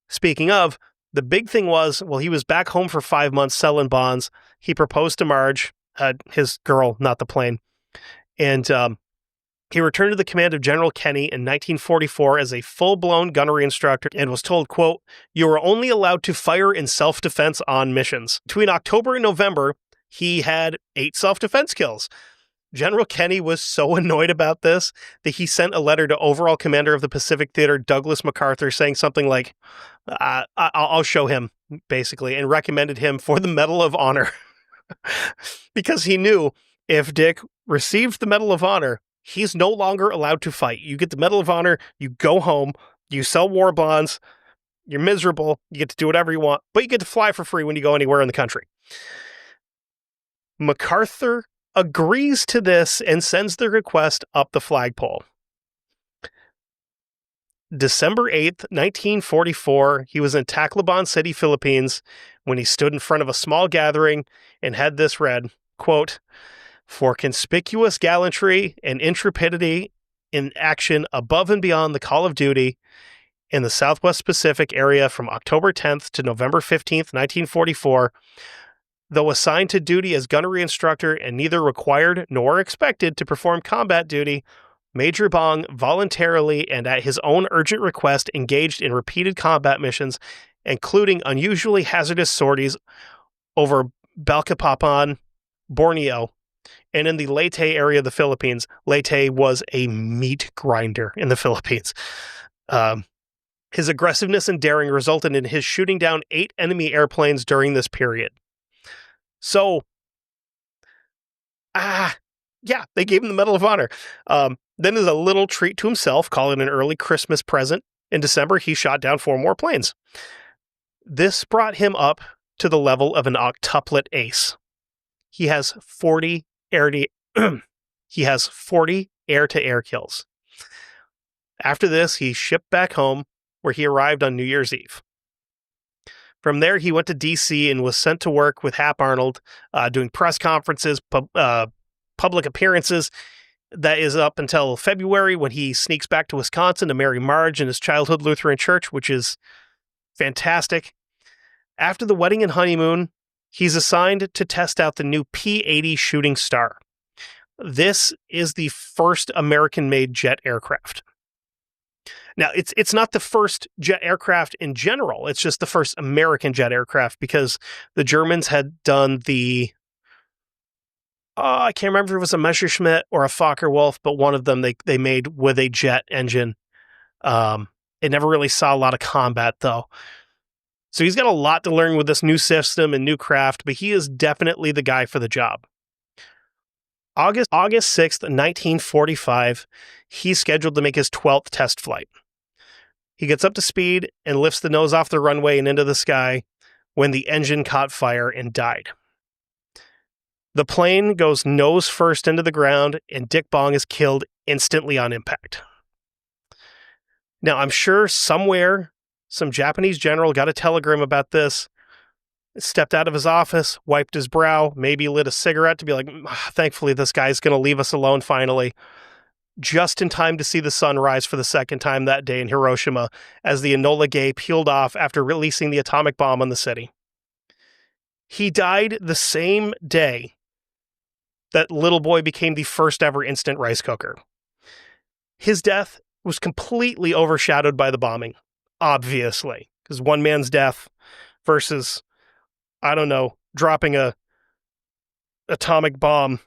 Speaking of, the big thing was, he was back home for 5 months selling bonds. He proposed to Marge, his girl, not the plane. And He returned to the command of General Kenny in 1944 as a full-blown gunnery instructor and was told, quote, "You are only allowed to fire in self-defense on missions." Between October and November, he had 8 self-defense kills. General Kenny was so annoyed about this that he sent a letter to overall commander of the Pacific Theater, Douglas MacArthur, saying something like, I'll show him, basically, and recommended him for the Medal of Honor. Because he knew if Dick received the Medal of Honor, he's no longer allowed to fight. You get the Medal of Honor, you go home, you sell war bonds, you're miserable, you get to do whatever you want, but you get to fly for free when you go anywhere in the country. MacArthur agrees to this and sends the request up the flagpole. December 8th, 1944, he was in Tacloban City, Philippines, when he stood in front of a small gathering and had this read, quote, "For conspicuous gallantry and intrepidity in action above and beyond the call of duty in the Southwest Pacific area from October 10th to November 15th, 1944, though assigned to duty as gunnery instructor and neither required nor expected to perform combat duty, Major Bong voluntarily and at his own urgent request engaged in repeated combat missions, including unusually hazardous sorties over Balikpapan, Borneo, and in the Leyte area of the Philippines. Leyte was a meat grinder in the Philippines. His aggressiveness and daring resulted in his shooting down 8 enemy airplanes during this period. So, yeah, they gave him the Medal of Honor. Then as a little treat to himself, call it an early Christmas present, in December, he shot down 4 more planes. This brought him up to the level of an octuplet ace. He has 40 air-to-air kills. After this, he shipped back home, where he arrived on New Year's Eve. From there, he went to D.C. and was sent to work with Hap Arnold, doing press conferences, public appearances. That is up until February, when he sneaks back to Wisconsin to marry Marge in his childhood Lutheran church, which is fantastic. After the wedding and honeymoon, he's assigned to test out the new P-80 Shooting Star. This is the first American-made jet aircraft. Now, it's not the first jet aircraft in general. It's just the first American jet aircraft, because the Germans had done the, I can't remember if it was a Messerschmitt or a Fokker-Wulf, but one of them they made with a jet engine. It never really saw a lot of combat, though. So he's got a lot to learn with this new system and new craft, but he is definitely the guy for the job. August 6th, 1945, he's scheduled to make his 12th test flight. He gets up to speed and lifts the nose off the runway and into the sky when the engine caught fire and died. The plane goes nose first into the ground, and Dick Bong is killed instantly on impact. Now, I'm sure somewhere some Japanese general got a telegram about this, stepped out of his office, wiped his brow, maybe lit a cigarette to be like, thankfully this guy's going to leave us alone finally, just in time to see the sun rise for the second time that day in Hiroshima as the Enola Gay peeled off after releasing the atomic bomb on the city. He died the same day that Little Boy became the first ever instant rice cooker. His death was completely overshadowed by the bombing, obviously, because one man's death versus, I don't know, dropping a atomic bomb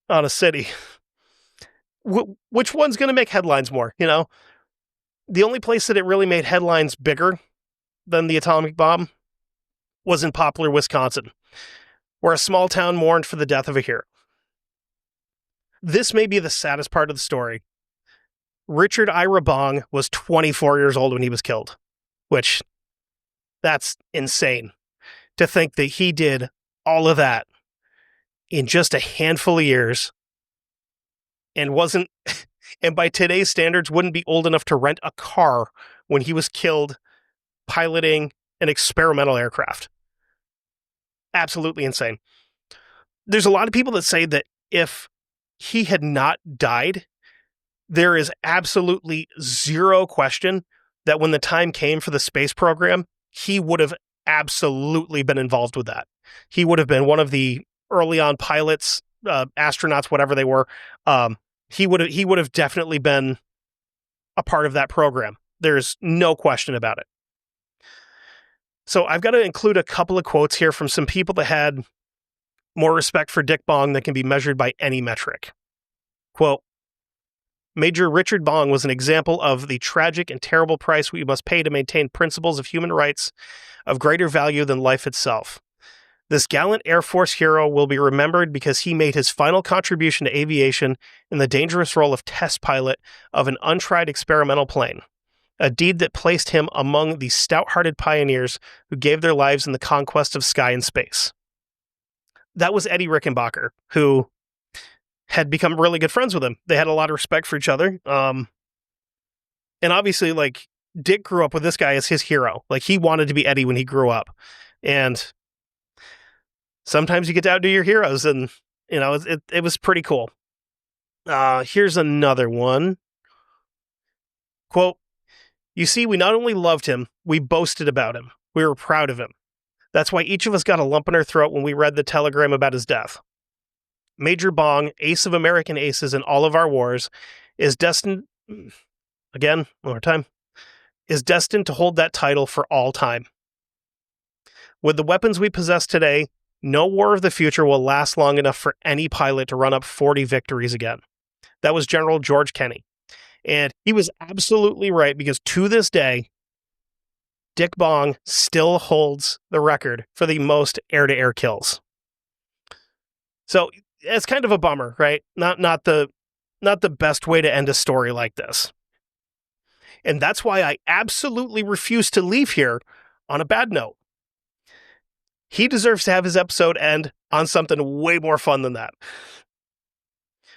on a city. Which one's going to make headlines more, you know? The only place that it really made headlines bigger than the atomic bomb was in Poplar, Wisconsin, where a small town mourned for the death of a hero. This may be the saddest part of the story. Richard Ira Bong was 24 years old when he was killed, which, that's insane. To think that he did all of that in just a handful of years and by today's standards, wouldn't be old enough to rent a car when he was killed piloting an experimental aircraft. Absolutely insane. There's a lot of people that say that if he had not died, there is absolutely zero question that when the time came for the space program, he would have absolutely been involved with that. He would have been one of the early on pilots, astronauts, whatever they were. he would have definitely been a part of that program. There's no question about it. So I've got to include a couple of quotes here from some people that had more respect for Dick Bong than can be measured by any metric. Quote, Major Richard Bong was an example of the tragic and terrible price we must pay to maintain principles of human rights of greater value than life itself. This gallant Air Force hero will be remembered because he made his final contribution to aviation in the dangerous role of test pilot of an untried experimental plane, a deed that placed him among the stout-hearted pioneers who gave their lives in the conquest of sky and space. That was Eddie Rickenbacker, who had become really good friends with him. They had a lot of respect for each other. And obviously, like, Dick grew up with this guy as his hero. Like, he wanted to be Eddie when he grew up. And sometimes you get to outdo your heroes, and, you know, it was pretty cool. Here's another one. Quote, You see, we not only loved him, we boasted about him. We were proud of him. That's why each of us got a lump in our throat when we read the telegram about his death. Major Bong, ace of American aces in all of our wars, is destined, again, one more time, is destined to hold that title for all time. With the weapons we possess today, no war of the future will last long enough for any pilot to run up 40 victories again. That was General George Kenney. And he was absolutely right, because to this day, Dick Bong still holds the record for the most air-to-air kills. So it's kind of a bummer, right? Not the best way to end a story like this. And that's why I absolutely refuse to leave here on a bad note. He deserves to have his episode end on something way more fun than that.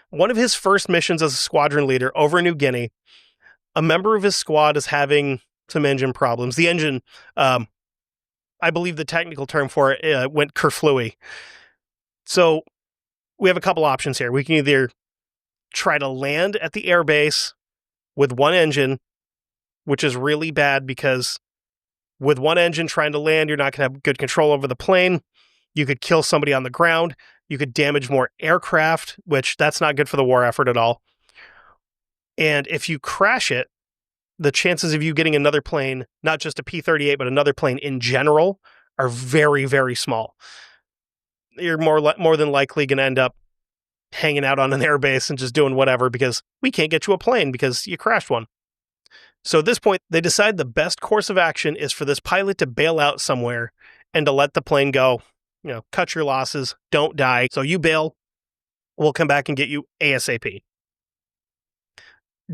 One of his first missions as a squadron leader over in New Guinea, a member of his squad is having some engine problems. The engine, I believe the technical term for it went kerflooey. So we have a couple options here. We can either try to land at the airbase with one engine, which is really bad because with one engine trying to land, you're not going to have good control over the plane. You could kill somebody on the ground. You could damage more aircraft, which that's not good for the war effort at all. And if you crash it, the chances of you getting another plane, not just a P-38, but another plane in general, are very, very small. You're more than likely going to end up hanging out on an airbase and just doing whatever because we can't get you a plane because you crashed one. So at this point, they decide the best course of action is for this pilot to bail out somewhere and to let the plane go. You know, cut your losses, don't die. So you bail, we'll come back and get you ASAP.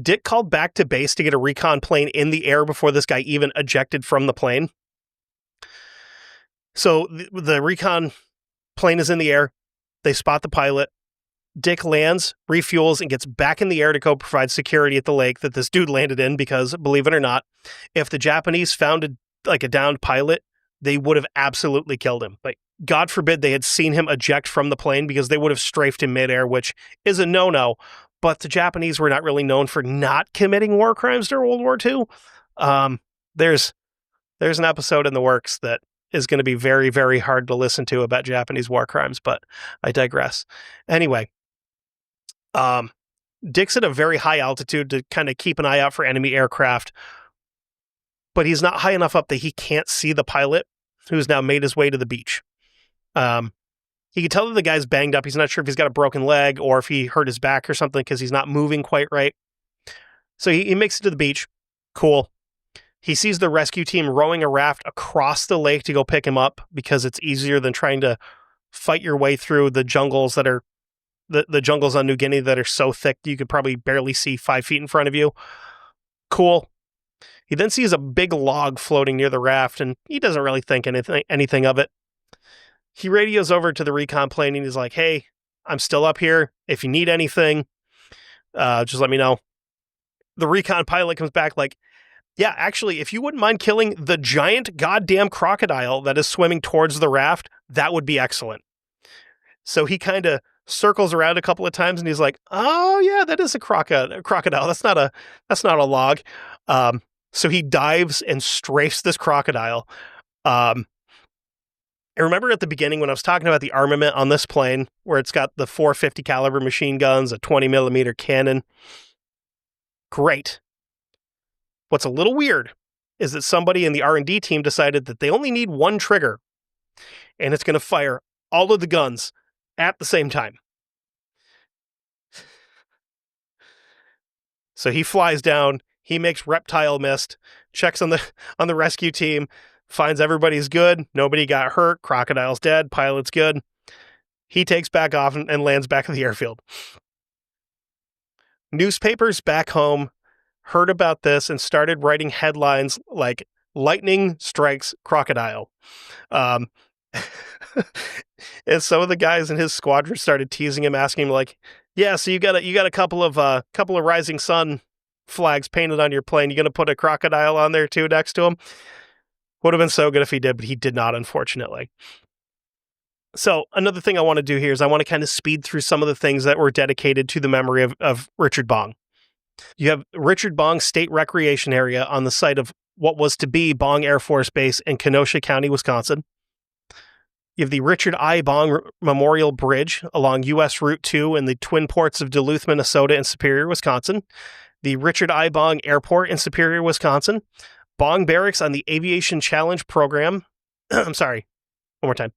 Dick called back to base to get a recon plane in the air before this guy even ejected from the plane. So the recon plane is in the air. They spot the pilot. Dick lands, refuels, and gets back in the air to go provide security at the lake that this dude landed in because, believe it or not, if the Japanese found a downed pilot, they would have absolutely killed him. Like, God forbid they had seen him eject from the plane because they would have strafed him midair, which is a no-no. But the Japanese were not really known for not committing war crimes during World War II. There's an episode in the works that is going to be very, very hard to listen to about Japanese war crimes, but I digress. Anyway, Dick's at a very high altitude to kind of keep an eye out for enemy aircraft, but he's not high enough up that he can't see the pilot who's now made his way to the beach. He can tell that the guy's banged up. He's not sure if he's got a broken leg or if he hurt his back or something because he's not moving quite right. So he makes it to the beach. Cool. He sees the rescue team rowing a raft across the lake to go pick him up because it's easier than trying to fight your way through the jungles that are the jungles on New Guinea that are so thick you could probably barely see 5 feet in front of you. Cool. He then sees a big log floating near the raft, and he doesn't really think anything of it. He radios over to the recon plane, and he's like, hey, I'm still up here. If you need anything, just let me know. The recon pilot comes back like, yeah, actually, if you wouldn't mind killing the giant goddamn crocodile that is swimming towards the raft, that would be excellent. So he kind of circles around a couple of times and he's like, oh yeah, that is a crocodile. That's not a log. So he dives and strafes this crocodile. And remember at the beginning when I was talking about the armament on this plane, where it's got the 450 caliber machine guns, a 20 millimeter cannon? Great. What's a little weird is that somebody in the R&D team decided that they only need one trigger, and it's going to fire all of the guns at the same time. So he flies down, he makes reptile mist, checks on the rescue team, finds everybody's good, nobody got hurt, crocodile's dead, pilot's good. He takes back off and lands back at the airfield. Newspapers back home heard about this and started writing headlines like "Lightning Strikes Crocodile." And some of the guys in his squadron started teasing him, asking him like, "Yeah, so you got a couple of rising sun flags painted on your plane. You going to put a crocodile on there too next to him?" Would have been so good if he did, but he did not, unfortunately. So another thing I want to do here is I want to kind of speed through some of the things that were dedicated to the memory of Richard Bong. You have Richard Bong State Recreation Area on the site of what was to be Bong Air Force Base in Kenosha County, Wisconsin. You have the Richard I. Bong Memorial Bridge along U.S. Route 2 in the twin ports of Duluth, Minnesota, and Superior, Wisconsin. The Richard I. Bong Airport in Superior, Wisconsin. Bong Barracks on the Aviation Challenge Program. I'm sorry, one more time.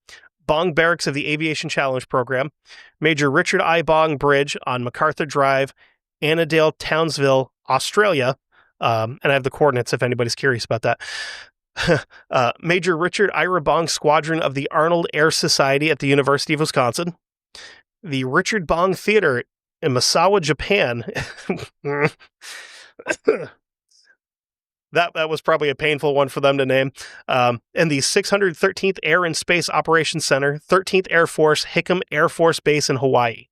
Bong Barracks of the Aviation Challenge Program. Major Richard I. Bong Bridge on MacArthur Drive, Annandale, Townsville, Australia. And I have the coordinates if anybody's curious about that. Major Richard Ira Bong Squadron of the Arnold Air Society at the University of Wisconsin. The Richard Bong Theater in Misawa, Japan. That was probably a painful one for them to name. And the 613th Air and Space Operations Center, 13th Air Force, Hickam Air Force Base in Hawaii.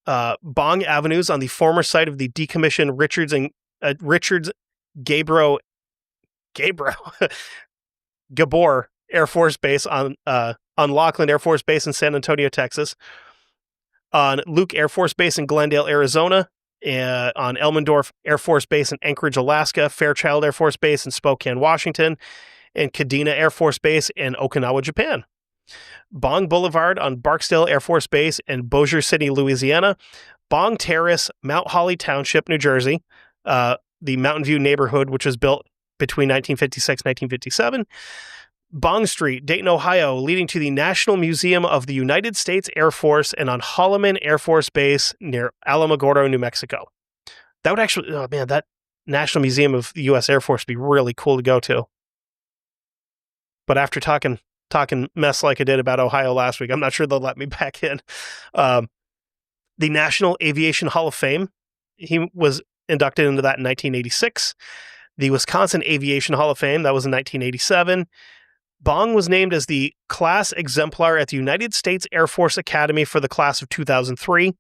Bong Avenues on the former site of the decommissioned Richards Gabor Air Force Base on Laughlin Air Force Base in San Antonio, Texas. On Luke Air Force Base in Glendale, Arizona. On Elmendorf Air Force Base in Anchorage, Alaska, Fairchild Air Force Base in Spokane, Washington, and Kadena Air Force Base in Okinawa, Japan. Bong Boulevard on Barksdale Air Force Base in Bossier City, Louisiana. Bong Terrace, Mount Holly Township, New Jersey, the Mountain View neighborhood, which was built between 1956 and 1957. Bong Street, Dayton, Ohio, leading to the National Museum of the United States Air Force and on Holloman Air Force Base near Alamogordo, New Mexico. That would actually, oh man, that National Museum of the U.S. Air Force would be really cool to go to. But after talking mess like I did about Ohio last week, I'm not sure they'll let me back in. The National Aviation Hall of Fame, he was inducted into that in 1986. The Wisconsin Aviation Hall of Fame, that was in 1987. Bong was named as the class exemplar at the United States Air Force Academy for the class of 2003.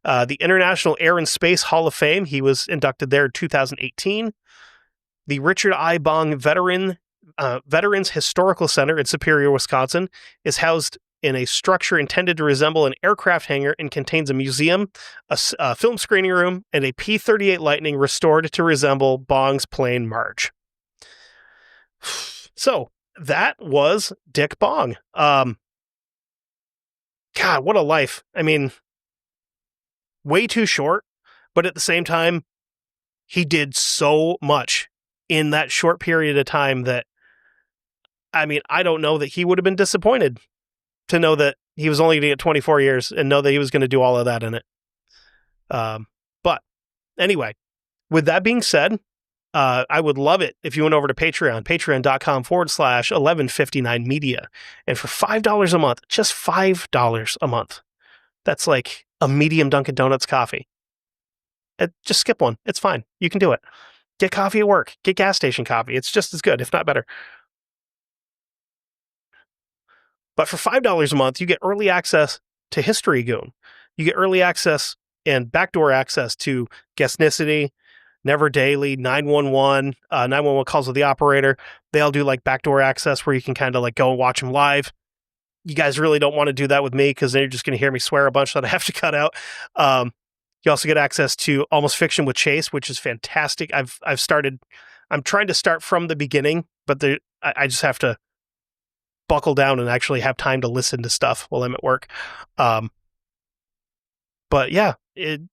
The International Air and Space Hall of Fame, he was inducted there in 2018. The Richard I. Bong Veterans Historical Center in Superior, Wisconsin, is housed in a structure intended to resemble an aircraft hangar and contains a museum, a film screening room, and a P-38 Lightning restored to resemble Bong's plane Marge. So, that was Dick Bong. God, what a life. I mean, way too short, but at the same time, he did so much in that short period of time that, I mean, I don't know that he would have been disappointed to know that he was only going to get 24 years and know that he was going to do all of that in it. But anyway, with that being said, I would love it if you went over to Patreon, patreon.com/1159media. And for $5 a month, just $5 a month, that's like a medium Dunkin' Donuts coffee. Just skip one. It's fine. You can do it. Get coffee at work. Get gas station coffee. It's just as good, if not better. But for $5 a month, you get early access to History Goon. You get early access and backdoor access to Guestnicity, Never Daily, 911, 911 calls with the operator. They all do like backdoor access where you can kind of like go and watch them live. You guys really don't want to do that with me because then you're just going to hear me swear a bunch that I have to cut out. You also get access to Almost Fiction with Chase, which is fantastic. I'm trying to start from the beginning, but I just have to buckle down and actually have time to listen to stuff while I'm at work. But yeah,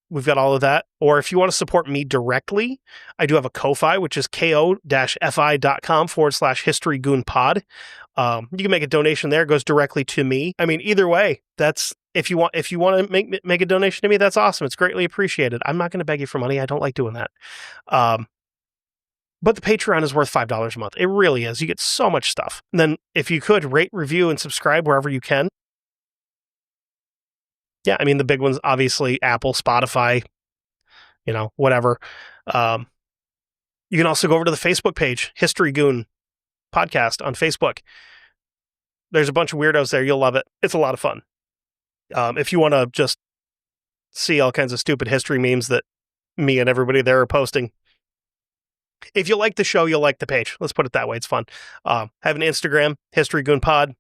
we've got all of that. Or if you want to support me directly, I do have a Ko-Fi, which is ko-fi.com/historygoonpod. You can make a donation there. It goes directly to me. I mean, either way, that's if you want to make a donation to me, that's awesome. It's greatly appreciated. I'm not going to beg you for money. I don't like doing that. But the Patreon is worth $5 a month. It really is. You get so much stuff. And then if you could rate, review, and subscribe wherever you can. Yeah, I mean, the big ones, obviously, Apple, Spotify, whatever. You can also go over to the Facebook page, History Goon Podcast on Facebook. There's a bunch of weirdos there. You'll love it. It's a lot of fun. If you want to just see all kinds of stupid history memes that me and everybody there are posting. If you like the show, you'll like the page. Let's put it that way. It's fun. Have an Instagram, History Goon Pod.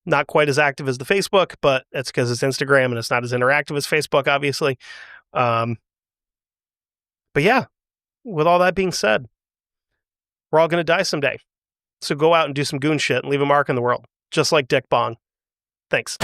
Not quite as active as the Facebook, but that's because it's Instagram and it's not as interactive as Facebook, obviously. But yeah, with all that being said, we're all going to die someday. So go out and do some goon shit and leave a mark in the world, just like Dick Bong. Thanks.